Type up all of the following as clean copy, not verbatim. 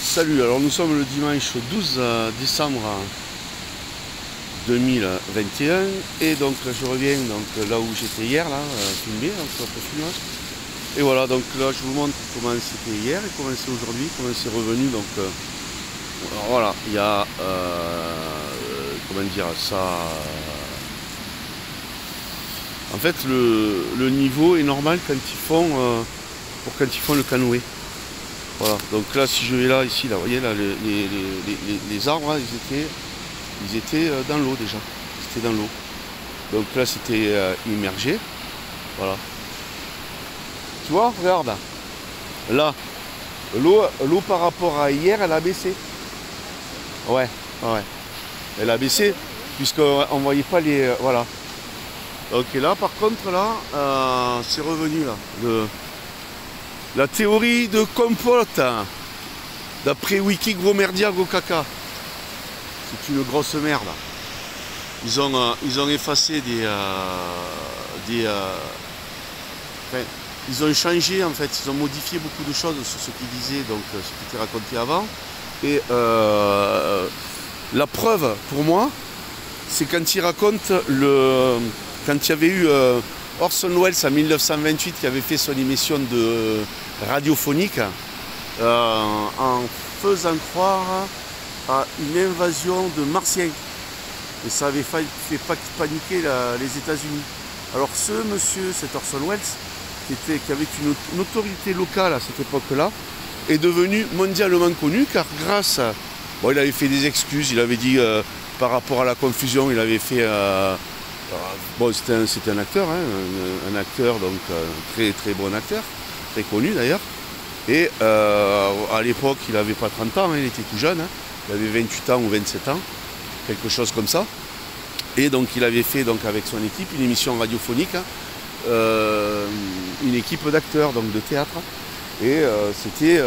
Salut, alors nous sommes le dimanche 12 décembre 2021 et donc je reviens donc, là où j'étais hier, là, filmé, donc, après filmage. Et voilà, donc là je vous montre comment c'était hier et comment c'est aujourd'hui, comment c'est revenu. Donc voilà, il y a comment dire ça. En fait le niveau est normal quand ils font quand ils font le canoë. Voilà, donc là si je vais là, ici, là, vous voyez là les arbres, hein, ils étaient dans l'eau déjà. C'était dans l'eau. Donc là c'était immergé. Voilà. Tu vois, regarde. Là, l'eau par rapport à hier, elle a baissé. Ouais, ouais. Elle a baissé, puisqu'on ne voyait pas les. Voilà. Donc et là par contre là, c'est revenu là. La théorie de Compote, d'après Wiki Gros Merdia Gros Caca. C'est une grosse merde. Ils ont effacé enfin, ils ont changé en fait, ils ont modifié beaucoup de choses sur ce qu'ils disaient, donc ce qui était raconté avant. Et la preuve pour moi, c'est quand ils racontent quand il y avait eu Orson Welles en 1928 qui avait fait son émission de radiophonique en faisant croire à une invasion de Martiens. Et ça avait fait paniquer les États-Unis. Alors ce monsieur, cet Orson Welles, qui avait une autorité locale à cette époque-là, est devenu mondialement connu car grâce à... Bon, il avait fait des excuses, il avait dit par rapport à la confusion, il avait fait... bon, c'était un acteur, hein, un acteur, donc très très bon acteur, très connu d'ailleurs. Et à l'époque, il n'avait pas 30 ans, hein, il était tout jeune, hein, il avait 28 ans ou 27 ans, quelque chose comme ça. Et donc il avait fait donc, avec son équipe une émission radiophonique, hein, une équipe d'acteurs, donc de théâtre. Et c'était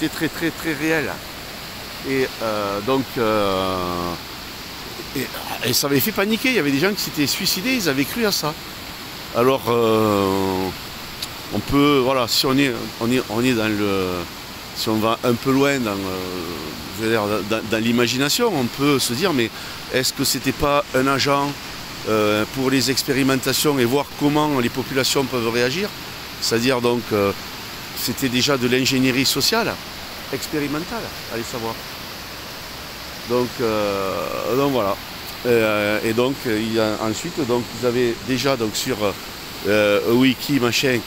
très très très réel. Et donc... Et ça avait fait paniquer, il y avait des gens qui s'étaient suicidés, ils avaient cru à ça. Alors, on peut, voilà, si on est dans le... Si on va un peu loin dans l'imagination, on peut se dire, mais est-ce que c'était pas un agent pour les expérimentations et voir comment les populations peuvent réagir? C'est-à-dire donc, c'était déjà de l'ingénierie sociale, expérimentale, allez savoir. Donc voilà. Et donc ensuite donc ils avaient déjà donc sur Wiki machin,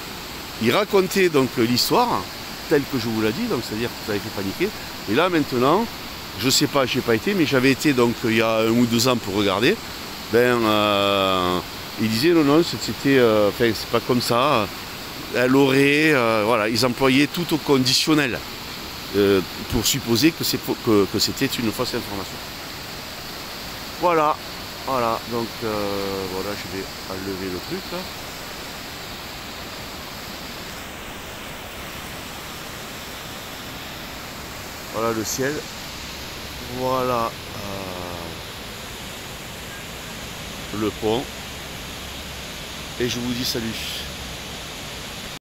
ils racontaient donc l'histoire telle que je vous l'ai dit, donc c'est-à-dire que ça avait fait paniquer. Et là maintenant, je sais pas, j'ai pas été, mais j'avais été donc il y a 1 ou 2 ans pour regarder. Ils disaient non, c'était enfin c'est pas comme ça. Elle aurait voilà, ils employaient tout au conditionnel. Pour supposer que c'était une fausse information. Voilà, donc voilà, je vais enlever le truc là. Voilà le ciel. Voilà le pont. Et je vous dis salut.